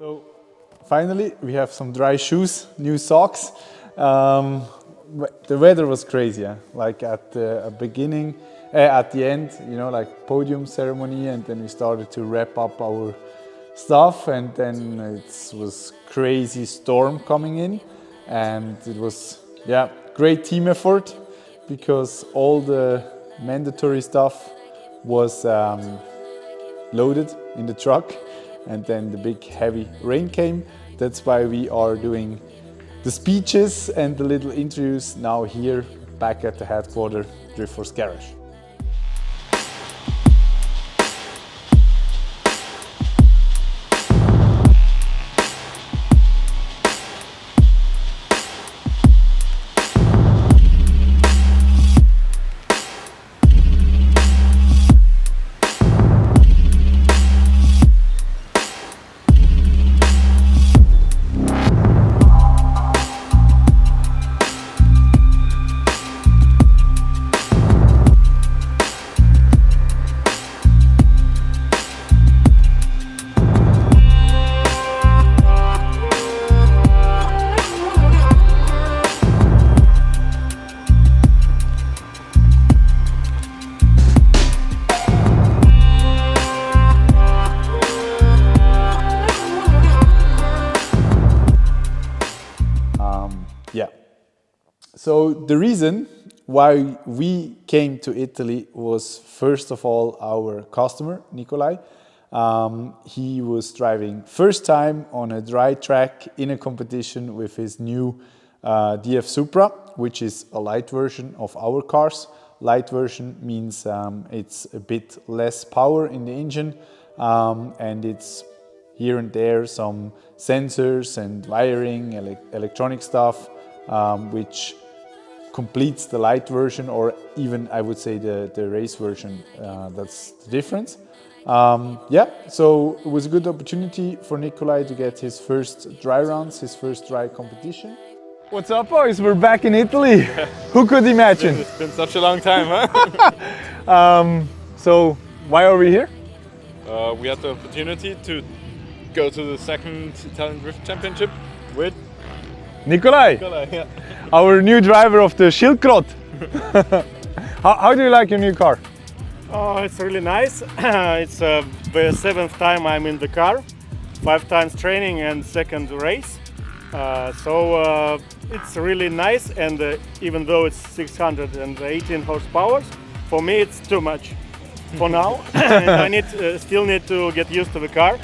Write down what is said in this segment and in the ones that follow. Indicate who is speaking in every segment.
Speaker 1: So finally we have some dry shoes, new socks. The weather was crazy, yeah? Like at the beginning, at the end, you know, like podium ceremony, and then we started to wrap up our stuff, and then it was crazy storm coming in, and it was, yeah, great team effort because all the mandatory stuff was loaded in the truck, and then the big heavy rain came. That's why we are doing the speeches and the little interviews now here back at the headquarters Driftforce Garage. So the reason why we came to Italy was first of all our customer, Nikolai. He was driving first time on a dry track in a competition with his new DF Supra, which is a light version of our cars. Light version means it's a bit less power in the engine, and it's here and there some sensors and wiring, electronic stuff, which completes the light version, or even I would say the race version. That's the difference. Yeah, so it was a good opportunity for Nikolai to get his first dry rounds, his first dry competition. What's up, boys? We're back in Italy. Who could imagine?
Speaker 2: It's been such a long time, huh?
Speaker 1: So why are we here?
Speaker 2: We had the opportunity to go to the second Italian Drift Championship with
Speaker 1: Nikolai,
Speaker 2: yeah.
Speaker 1: Our new driver of the Schildkröte. How do you like your new car?
Speaker 3: Oh, it's really nice. It's the 7th time I'm in the car, 5 times training and second race. So it's really nice, and even though it's 618 horsepower, for me it's too much for now. And I still need to get used to the car.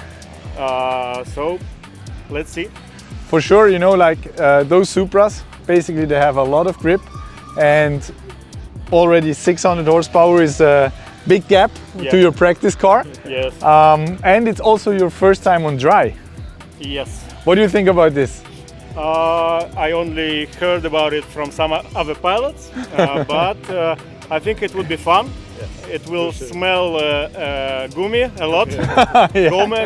Speaker 3: So let's see.
Speaker 1: For sure, you know, like those Supras, basically they have a lot of grip, and already 600 horsepower is a big gap to your practice car.
Speaker 3: Yes.
Speaker 1: And it's also your first time on dry.
Speaker 3: Yes.
Speaker 1: What do you think about this?
Speaker 3: I only heard about it from some other pilots, but I think it would be fun. It will smell gummy a lot,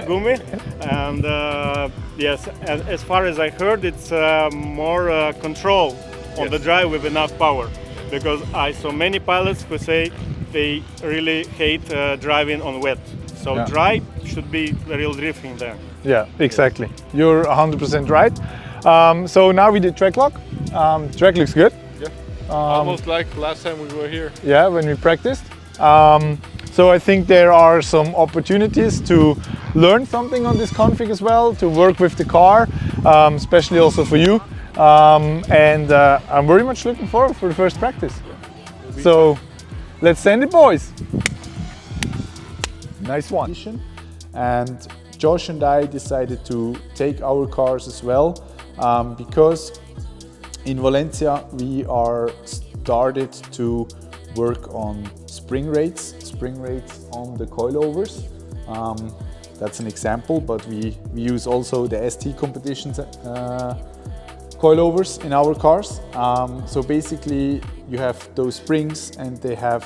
Speaker 3: gummy, and yes, and as far as I heard, it's more control on the drive with enough power, because I saw many pilots who say they really hate driving on wet, so dry should be the real drifting there.
Speaker 1: Yeah, exactly. You're 100% right. So now we did track lock. Track looks good.
Speaker 2: Yeah, almost like last time we were here.
Speaker 1: Yeah, when we practiced. So I think there are some opportunities to learn something on this config as well, to work with the car, especially also for you. And I'm very much looking forward for the first practice. Yeah, so let's send it, boys. Nice one. And Josh and I decided to take our cars as well, because in Valencia we are started to work on spring rates on the coilovers. That's an example, but we use also the ST competitions coilovers in our cars. So basically you have those springs, and they have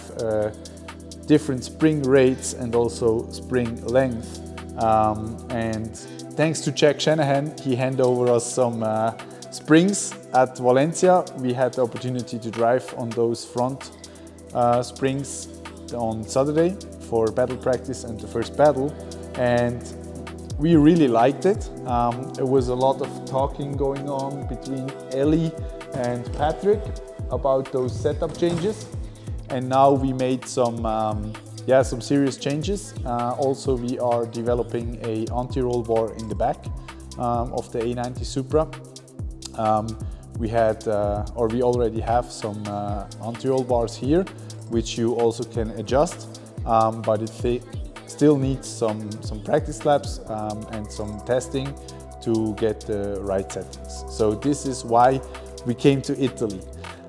Speaker 1: different spring rates and also spring length. And thanks to Jack Shanahan, he handed over us some springs at Valencia. We had the opportunity to drive on those front springs on Saturday for battle practice and the first battle, and we really liked it. It was a lot of talking going on between Ellie and Patrick about those setup changes, and now we made some serious changes. Also, we are developing a anti-roll bar in the back of the A90 Supra. We already have some anti-roll bars here, which you also can adjust, but it still needs some practice laps and some testing to get the right settings. So this is why we came to Italy.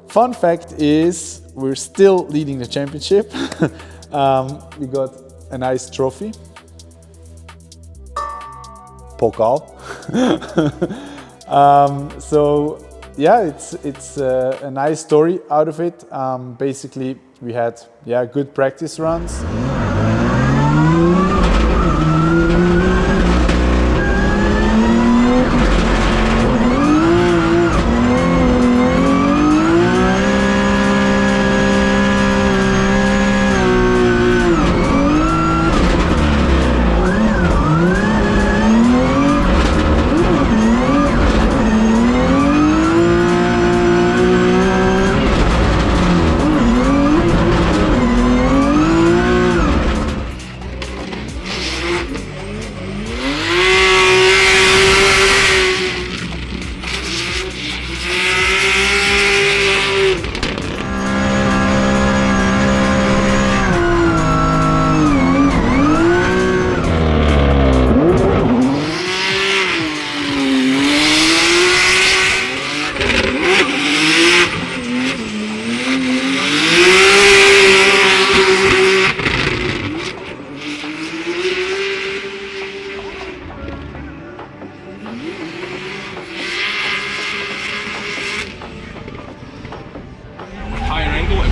Speaker 1: Fun fact is, we're still leading the championship. We got a nice trophy. Pokal. So yeah, it's a nice story out of it. Basically, we had good practice runs.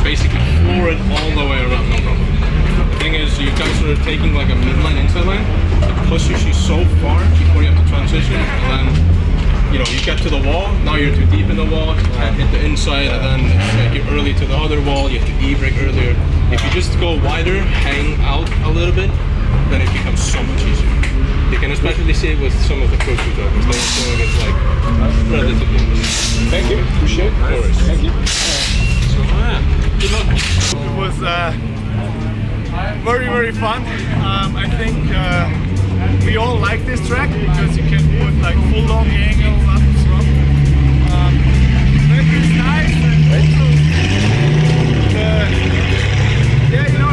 Speaker 4: Basically floor it all the way around, no problem. The thing is, you guys are taking like a midline inside line, it pushes you so far before you have to transition, and then you get to the wall, now you're too deep in the wall, you can't hit the inside, and then you're early to the other wall, you have to e-brake earlier. If you just go wider, hang out a little bit, then it becomes so much easier. You can especially see it with some of the Pro 2 drivers, they're doing it like relatively easy.
Speaker 1: Thank you, appreciate it.
Speaker 4: No worries.
Speaker 1: Thank you.
Speaker 4: Good luck.
Speaker 3: It was very, very fun. I think we all like this track because you can put like full long angles up the front. It's nice, and also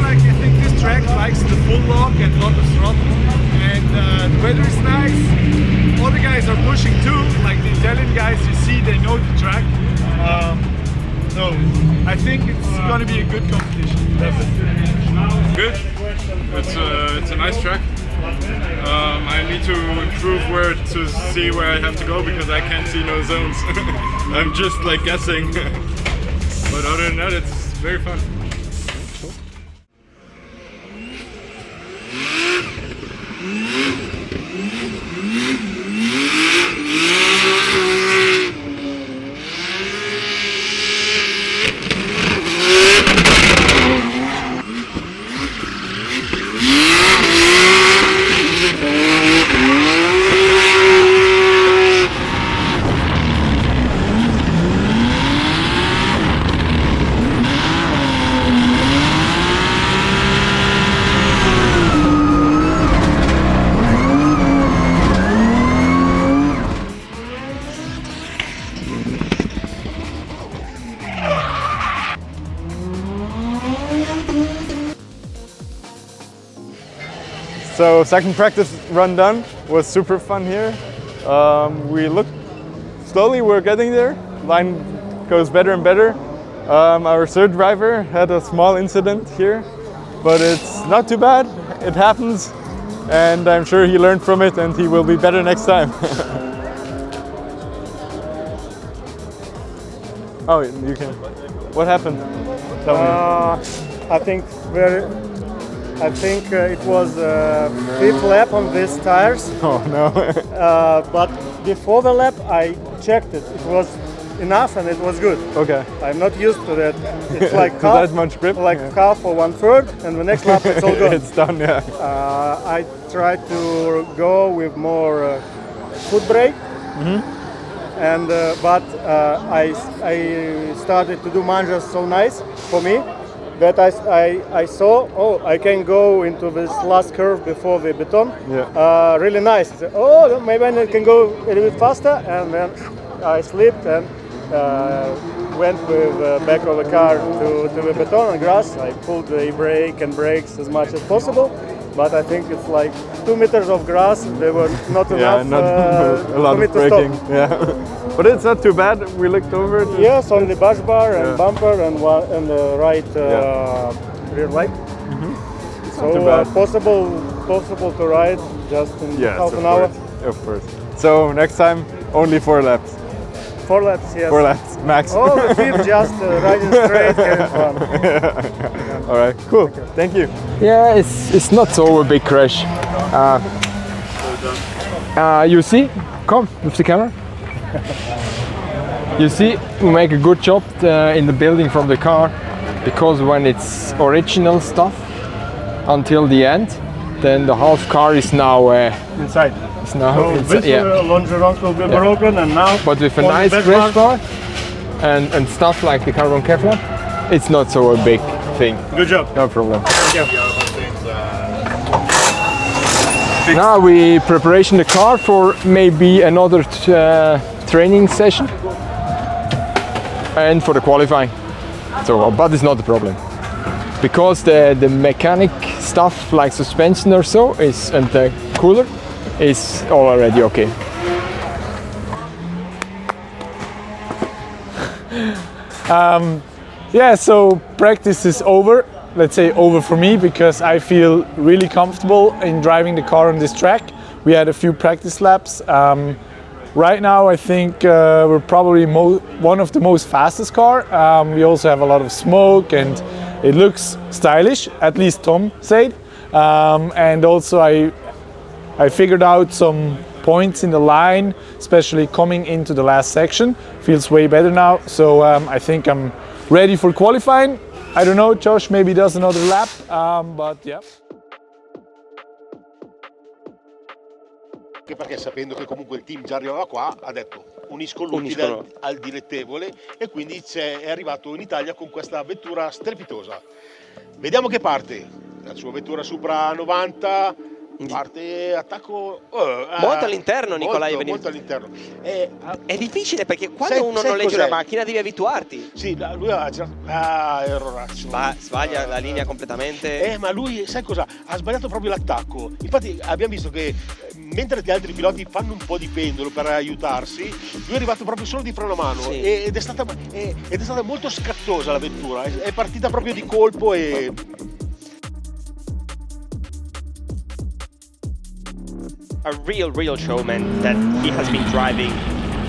Speaker 3: I think this track likes the full long and lot of throttle, and the weather is nice. All the guys are pushing too, like the Italian guys. You see, they know the track. So I think it's going to be a good competition. Definitely.
Speaker 2: Good. It's a nice track. I need to improve where to see where I have to go because I can't see no zones. I'm just like guessing. But other than that, it's very fun.
Speaker 5: So second practice run done, was super fun here. We look slowly, we're getting there. Line goes better and better. Our third driver had a small incident here, but it's not too bad. It happens, and I'm sure he learned from it and he will be better next time. Oh, you can. What happened? Tell me.
Speaker 3: I think it was fifth lap on these tires.
Speaker 5: Oh no.
Speaker 3: But before the lap, I checked it. It was enough and it was good.
Speaker 5: Okay.
Speaker 3: I'm not used to that. It's like
Speaker 5: that much grip.
Speaker 3: Like half or 1/3, and the next lap it's all gone.
Speaker 5: It's done. Yeah.
Speaker 3: I try to go with more foot brake. And but I started to do mangas so nice for me that I saw, oh, I can go into this last curve before the beton.
Speaker 5: Yeah.
Speaker 3: Really nice. So, oh, maybe I can go a little bit faster, and then I slipped and went with the back of the car to the beton and grass. I pulled the brake and brakes as much as possible, but I think it's like 2 meters of grass. They were not enough
Speaker 5: not a lot
Speaker 3: for me
Speaker 5: of
Speaker 3: to
Speaker 5: braking.
Speaker 3: stop.
Speaker 5: Yeah, but it's not too bad. We looked over it.
Speaker 3: Yes, on the bash bar and bumper and the right rear light.
Speaker 5: not too
Speaker 3: So
Speaker 5: bad.
Speaker 3: possible to ride just in
Speaker 5: Yes,
Speaker 3: half
Speaker 5: of
Speaker 3: an hour.
Speaker 5: course, of course. So next time, only 4 laps.
Speaker 3: 4 laps, yes.
Speaker 5: 4 laps max.
Speaker 3: Oh, the fifth just riding straight, having fun.
Speaker 5: All right, cool. Thank you.
Speaker 6: Yeah, it's not so a big crash. You see? Come with the camera. You see, we make a good job in the building from the car, because when it's original stuff until the end, then the half car is now
Speaker 3: Inside.
Speaker 6: it's now
Speaker 3: So
Speaker 6: inside,
Speaker 3: this
Speaker 6: yeah.
Speaker 3: longerons will be broken, and now.
Speaker 6: But with a
Speaker 3: on the
Speaker 6: nice
Speaker 3: back
Speaker 6: crash
Speaker 3: bar-
Speaker 6: bar and stuff like the carbon Kevlar, it's not so a big thing.
Speaker 3: Good job.
Speaker 6: No problem.
Speaker 3: Thank you.
Speaker 6: Now we preparation the car for maybe another training session and for the qualifying. So, but it's not a problem, because the mechanic stuff like suspension or so is, and the cooler is already okay.
Speaker 1: Yeah, so practice is over. Let's say over for me, because I feel really comfortable in driving the car on this track. We had a few practice laps. Right now I think we're probably one of the most fastest car. We also have a lot of smoke and it looks stylish, at least Tom said. And also I figured out some points in the line, especially coming into the last section. Feels way better now, so I think I'm ready for qualifying. I don't know, Josh maybe does another lap, but yeah.
Speaker 7: Anche perché sapendo che comunque il team già arrivava qua, ha detto unisco l'utile al dilettevole, e quindi è arrivato in Italia con questa vettura strepitosa. Vediamo che parte, la sua vettura Supra 90, parte attacco
Speaker 8: molto all'interno, Nicolai.
Speaker 7: Molto all'interno.
Speaker 8: È difficile, perché quando uno non legge una macchina devi abituarti.
Speaker 7: Sì, lui ha girato erroraccio.
Speaker 8: Sbaglia la linea completamente.
Speaker 7: Ma lui, sai cosa? Ha sbagliato proprio l'attacco. Infatti abbiamo visto che mentre gli altri piloti fanno un po' di pendolo per aiutarsi, lui è arrivato proprio solo di freno a mano,
Speaker 8: sì.
Speaker 7: ed è stata molto scattosa la vettura, è partita proprio di colpo e...
Speaker 8: A real showman that he has been driving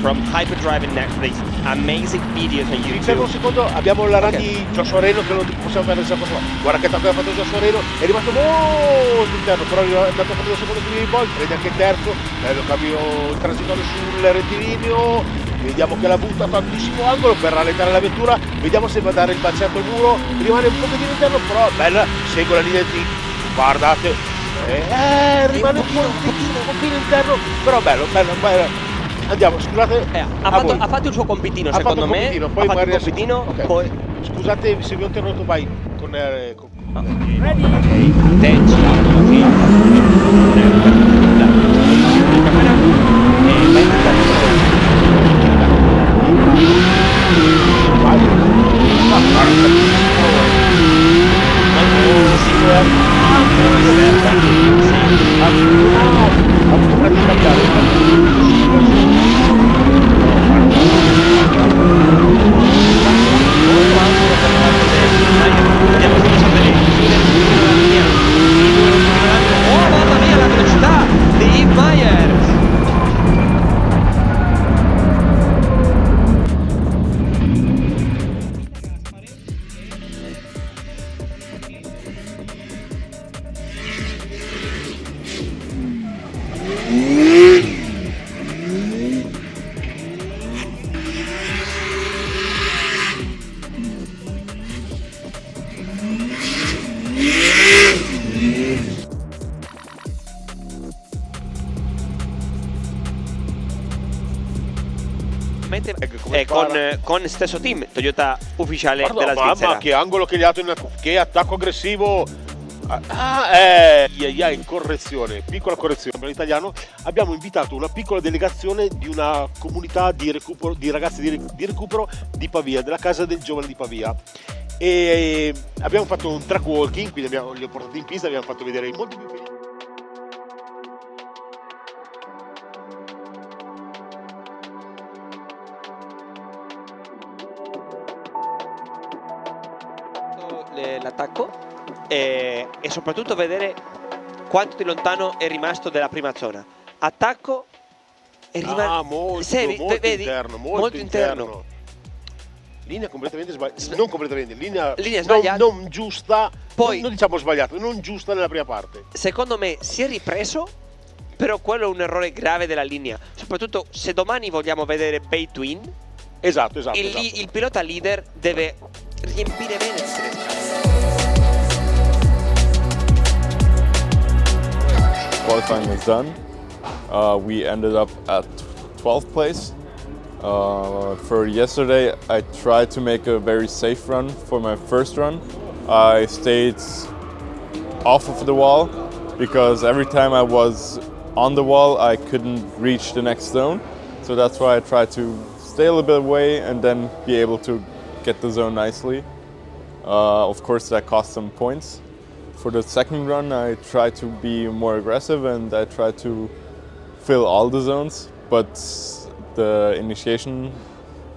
Speaker 8: from hyperdrive in Netflix, amazing videos on YouTube.
Speaker 7: Fermo un secondo, abbiamo la run di Joshua Reynolds, che non possiamo perdere questa cosa. Guarda che attacco ha fatto Joshua Reynolds, è rimasto molto interno, però è andato a fare il secondo giro di poi, prende anche il terzo, bello cambio transitorio sul rettilineo, vediamo che la butta a tantissimo angolo per rallentare la vettura, vediamo se va a dare il bacetto al muro, rimane un pochettino interno, però bella, segue la linea di guardate. Rimane un pochino interno, però bello. Andiamo, scusate.
Speaker 8: Ha fatto il suo compitino, secondo me.
Speaker 7: Poi
Speaker 8: ha fatto il compitino.
Speaker 7: Okay.
Speaker 8: Poi...
Speaker 7: Scusate se vi ho interrotto, vai con
Speaker 8: Ready? Oh mamma mia, la velocità! finalmente con stesso team Toyota ufficiale
Speaker 7: Guarda,
Speaker 8: della
Speaker 7: mamma,
Speaker 8: Svizzera.
Speaker 7: che angolo che gli ha dato, che attacco aggressivo. Correzione, piccola correzione per l'italiano. Abbiamo invitato una piccola delegazione di una comunità di recupero, di ragazzi di recupero di Pavia, della casa del giovane di Pavia. E abbiamo fatto un track walking, quindi li ho portati in pista, abbiamo fatto vedere molti più.
Speaker 8: L'attacco e soprattutto vedere quanto di lontano è rimasto dalla prima zona. Attacco e
Speaker 7: molto interno. Linea completamente sbagliata, non completamente, linea
Speaker 8: sbagliata.
Speaker 7: Non giusta,
Speaker 8: Poi,
Speaker 7: non diciamo sbagliata, non giusta nella prima parte.
Speaker 8: Secondo me si è ripreso, però quello è un errore grave della linea, soprattutto se domani vogliamo vedere Bay Twin.
Speaker 7: Esatto.
Speaker 8: Il pilota leader deve riempire bene il stress.
Speaker 5: Qualifying is done. We ended up at 12th place. For yesterday, I tried to make a very safe run for my first run. I stayed off of the wall because every time I was on the wall, I couldn't reach the next zone. So that's why I tried to stay a little bit away and then be able to get the zone nicely. Of course, that cost some points. For the second run, I tried to be more aggressive and I tried to fill all the zones, but the initiation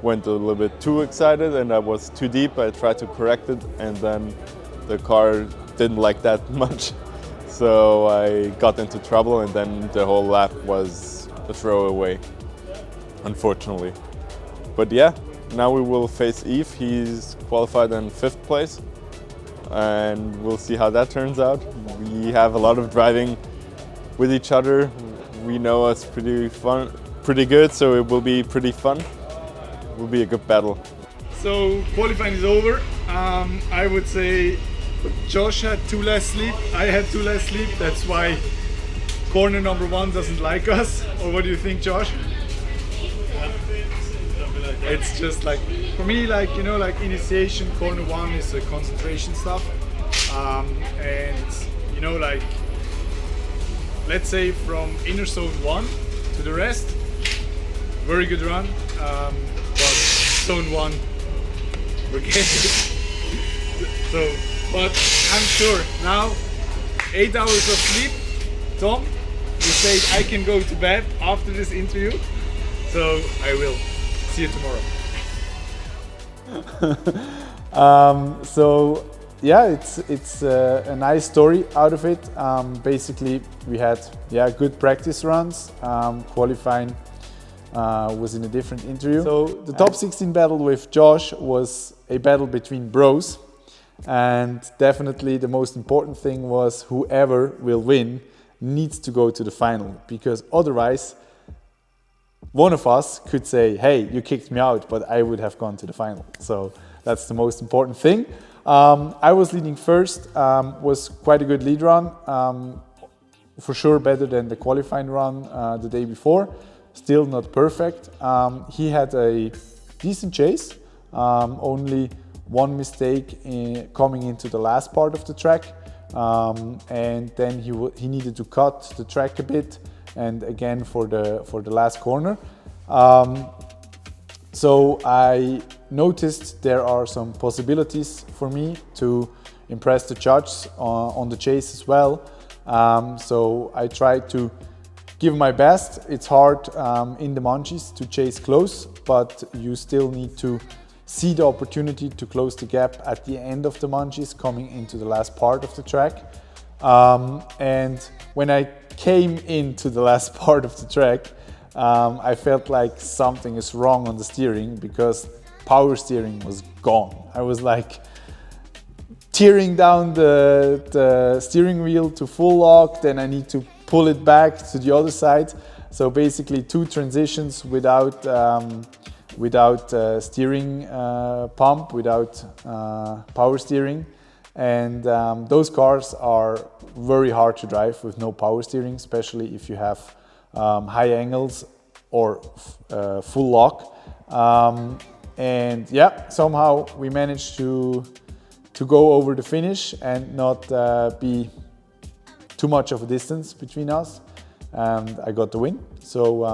Speaker 5: went a little bit too excited and I was too deep. I tried to correct it and then the car didn't like that much. So I got into trouble and then the whole lap was a throwaway, unfortunately. But yeah, now we will face Yves. He's qualified in 5th place and we'll see how that turns out. We have a lot of driving with each other. We know us pretty good, so it will be pretty fun. It will be a good battle.
Speaker 1: So qualifying is over. I would say Josh had 2 less sleep. I had 2 less sleep. That's why corner number 1 doesn't like us. Or what do you think, Josh? It's just like, for me, like, you know, like initiation, corner 1 is a concentration stuff. And, you know, like, let's say from inner zone 1 to the rest, very good run. But zone 1, we're getting so, but I'm sure now, 8 hours of sleep. Tom, you said I can go to bed after this interview, so I will. See you tomorrow. So yeah, it's a nice story out of it. Basically, we had good practice runs. Qualifying was in a different interview. So the top 16 battle with Josh was a battle between bros, and definitely the most important thing was whoever will win needs to go to the final, because otherwise one of us could say, hey, you kicked me out, but I would have gone to the final. So that's the most important thing. I was leading first, was quite a good lead run, for sure better than the qualifying run the day before, still not perfect. He had a decent chase, only one mistake coming into the last part of the track, and then he needed to cut the track a bit, and again for the last corner. So I noticed there are some possibilities for me to impress the judges on the chase as well. So I tried to give my best. It's hard in the munchies to chase close, but you still need to see the opportunity to close the gap at the end of the munchies coming into the last part of the track. And when I came into the last part of the track, I felt like something is wrong on the steering, because power steering was gone. I was like tearing down the steering wheel to full lock, then I need to pull it back to the other side. So basically 2 transitions without steering pump, without power steering. And those cars are very hard to drive with no power steering, especially if you have high angles or full lock. And yeah, somehow we managed to go over the finish and not be too much of a distance between us, and I got the win. So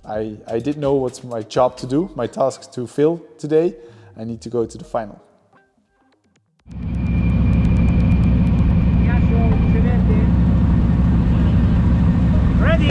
Speaker 1: I did know what's my job to do, my task to fill today. I need to go to the final.
Speaker 9: Ready?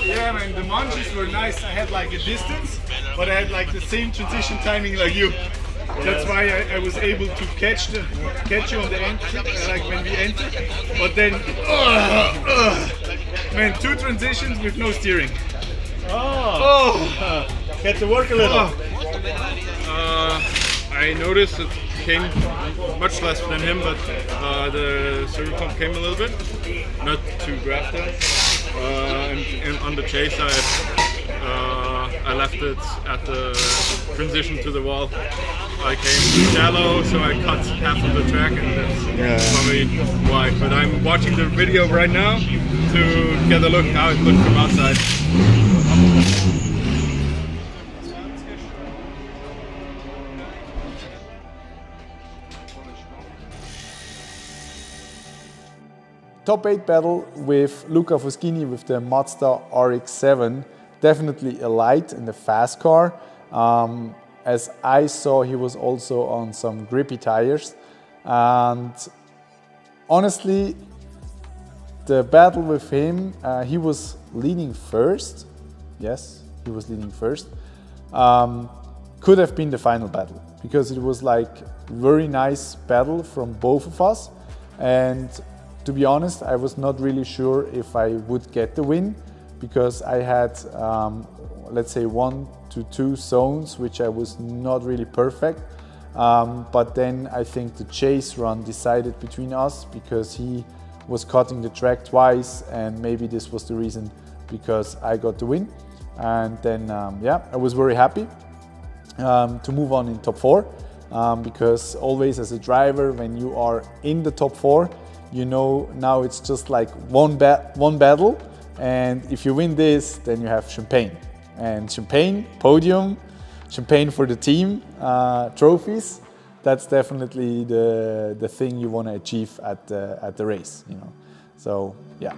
Speaker 1: Yeah, man, the manches were nice. I had like a distance, but I had like the same transition timing like you. That's why I was able to catch you on the entry, like when we entered. But then, man, 2 transitions with no steering.
Speaker 3: Had to work a little.
Speaker 2: I noticed it came much less than him, but the servo pump came a little bit, not too grafted. And on the chase I left it at the transition to the wall. I came too shallow, so I cut half of the track, and that's probably why. But I'm watching the video right now to get a look how it looked from outside.
Speaker 1: Top 8 battle with Luca Foschini with the Mazda RX-7, definitely a light and a fast car. As I saw, he was also on some grippy tires, and honestly, the battle with him, he was leading first. Yes, he was leading first. Could have been the final battle, because it was like very nice battle from both of us, and to be honest, I was not really sure if I would get the win, because I had, let's say, 1 to 2 zones which I was not really perfect. But then I think the chase run decided between us, because he was cutting the track twice, and maybe this was the reason because I got the win. And then, yeah, I was very happy to move on in top 4, because always as a driver, when you are in the top 4, you know, now it's just like one battle, and if you win this, then you have champagne. And champagne, podium, champagne for the team, trophies. That's definitely the thing you want to achieve at the race, you know. So yeah.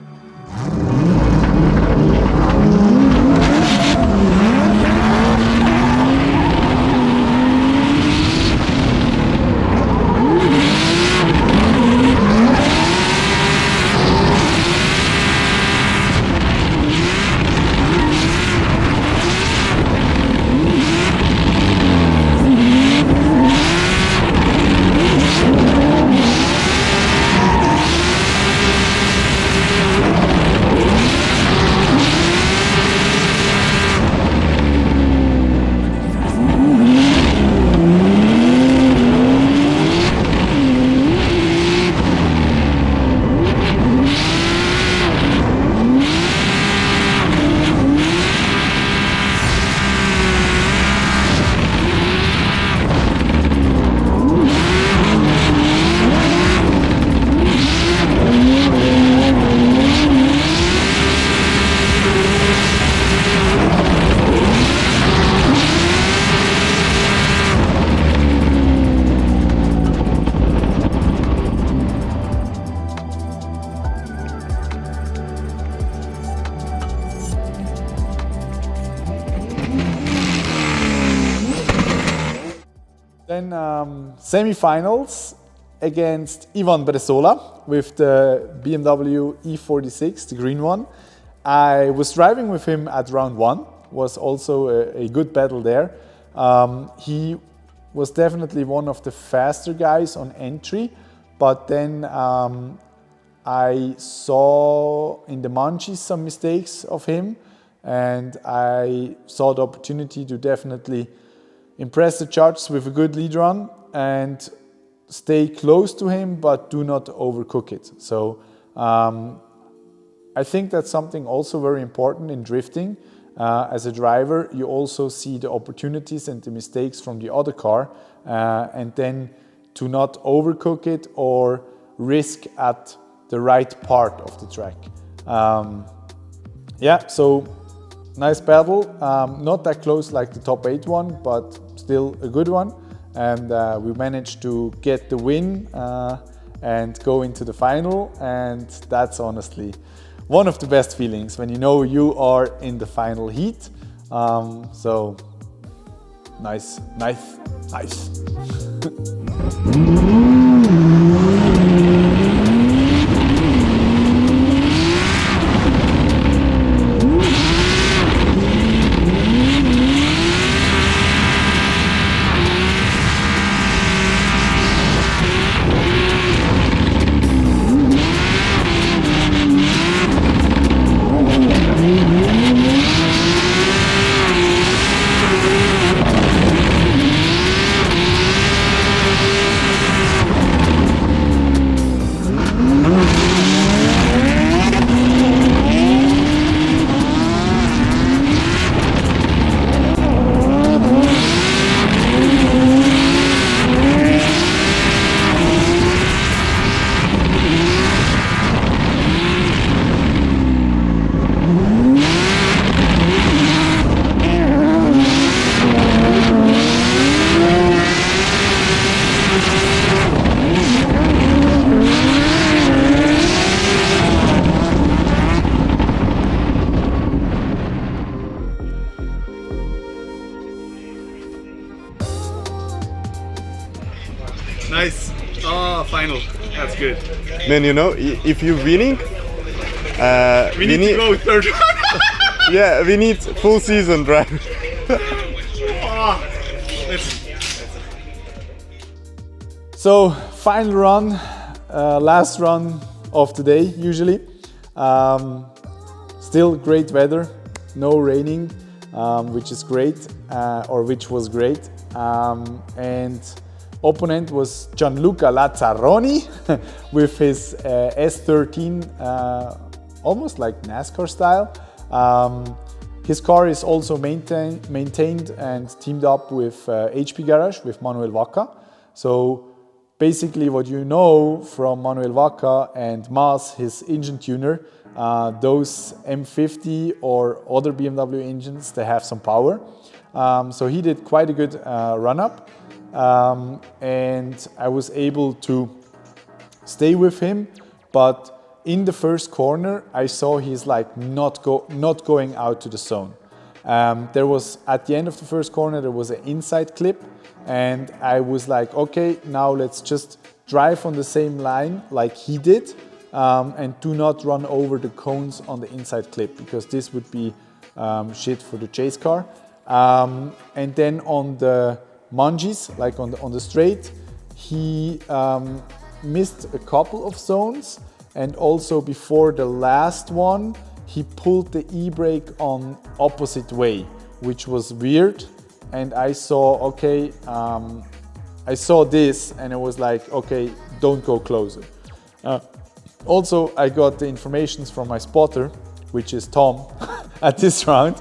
Speaker 1: Then semifinals against Ivan Bresola with the BMW E46, the green one. I was driving with him at round 1, was also a good battle there. He was definitely one of the faster guys on entry, but then I saw in the Manchis some mistakes of him, and I saw the opportunity to definitely impress the judges with a good lead run and stay close to him, but do not overcook it. So I think that's something also very important in drifting. As a driver, you also see the opportunities and the mistakes from the other car, and then to not overcook it or risk at the right part of the track. Yeah, so nice battle. Not that close like the top 8 one, but still a good one. And we managed to get the win and go into the final. And that's honestly one of the best feelings when you know you are in the final heat. So nice.
Speaker 2: Nice. Oh, final. That's good.
Speaker 5: Man, you know, if you're winning,
Speaker 2: We need to go third.
Speaker 5: yeah, we need full season drive.
Speaker 1: So final run, last run of the day usually. Still great weather, no raining, which is great, or which was great. And opponent was Gianluca Lazzaroni with his S13, almost like NASCAR style. His car is also maintained and teamed up with HP Garage with Manuel Vacca. So basically what you know from Manuel Vacca and Mas, his engine tuner, those M50 or other BMW engines, they have some power. So he did quite a good run-up, and I was able to stay with him, but in the first corner I saw he's like not going out to the zone. There was, at the end of the first corner, there was an inside clip, and I was like, okay, now let's just drive on the same line like he did, and do not run over the cones on the inside clip, because this would be shit for the chase car. And then on the Mangis, like on the straight, he missed a couple of zones, and also before the last one he pulled the e-brake on opposite way, which was weird. And I saw, okay, I saw this and I was like, okay, don't go closer. Also, I got the information from my spotter, which is Tom, at this round.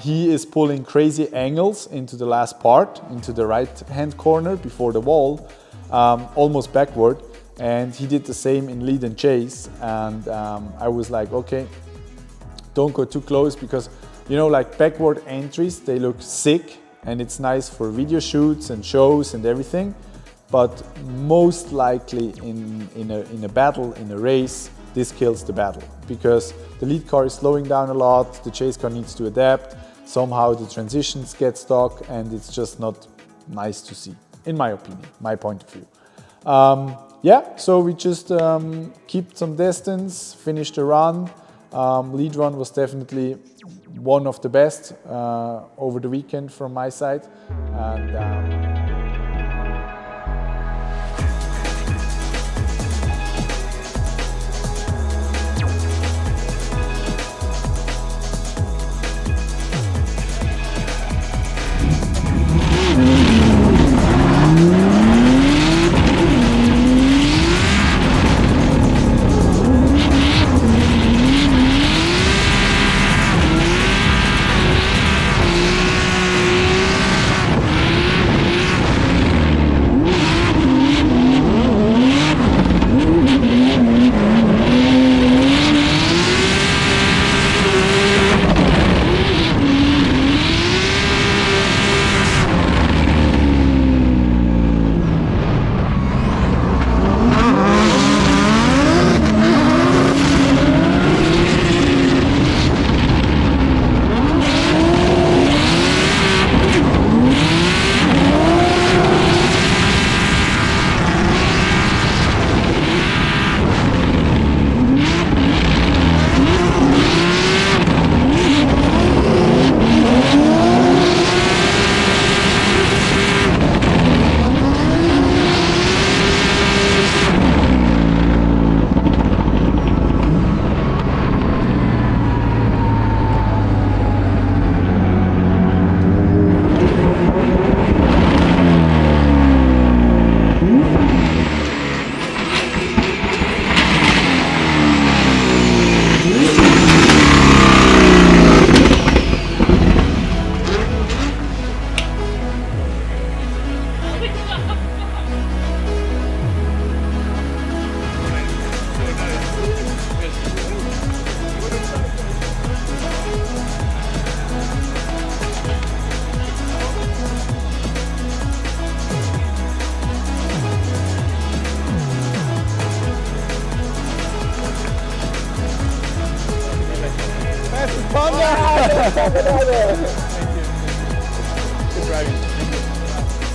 Speaker 1: He is pulling crazy angles into the last part, into the right-hand corner before the wall, almost backward. And he did the same in lead and chase. And I was like, okay, don't go too close, because, you know, like backward entries, they look sick and it's nice for video shoots and shows and everything. But most likely in a battle, in a race, this kills the battle, because the lead car is slowing down a lot, the chase car needs to adapt, somehow the transitions get stuck, and it's just not nice to see, in my opinion, my point of view. Yeah, so we just keep some distance, finished the run. Lead run was definitely one of the best over the weekend from my side. And,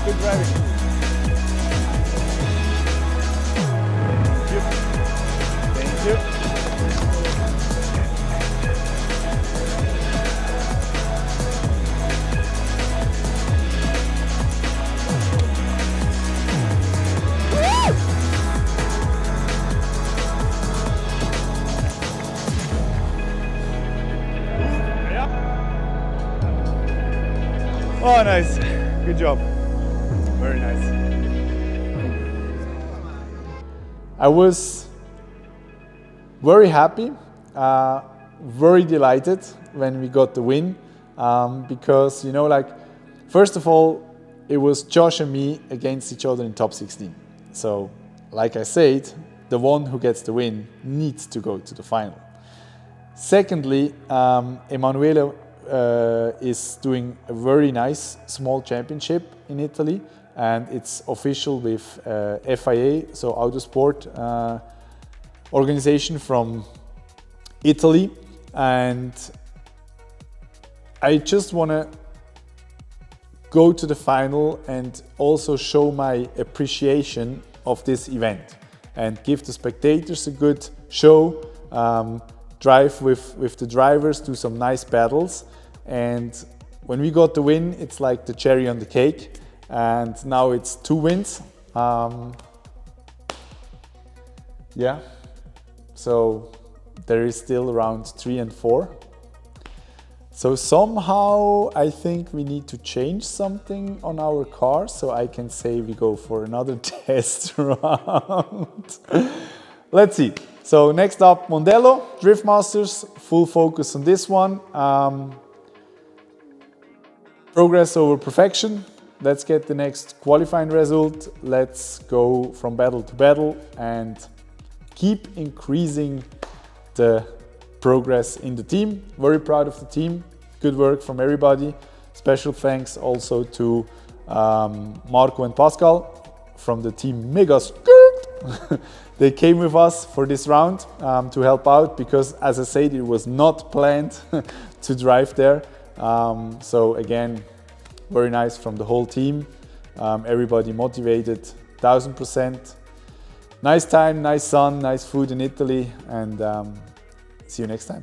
Speaker 5: Good driving. Thank you. Oh, nice. Good job. Very nice.
Speaker 1: I was very happy, very delighted when we got the win, because, you know, like, first of all, it was Josh and me against each other in top 16. So, like I said, the one who gets the win needs to go to the final. Secondly, Emanuele is doing a very nice small championship in Italy, and it's official with FIA, so Autosport organization from Italy, and I just want to go to the final and also show my appreciation of this event and give the spectators a good show, drive with the drivers, do some nice battles. And when we got the win, it's like the cherry on the cake, and now it's 2 wins. Yeah, so there is still round 3 and 4. So somehow I think we need to change something on our car, so I can say we go for another test round. Let's see. So next up, Mondello, Drift Masters, full focus on this one. Progress over perfection. Let's get the next qualifying result. Let's go from battle to battle and keep increasing the progress in the team. Very proud of the team. Good work from everybody. Special thanks also to Marco and Pascal from the team Mega Skirt. They came with us for this round to help out, because, as I said, it was not planned to drive there. So again, very nice from the whole team. Everybody motivated, 1000%. Nice time, nice sun, nice food in Italy, and see you next time.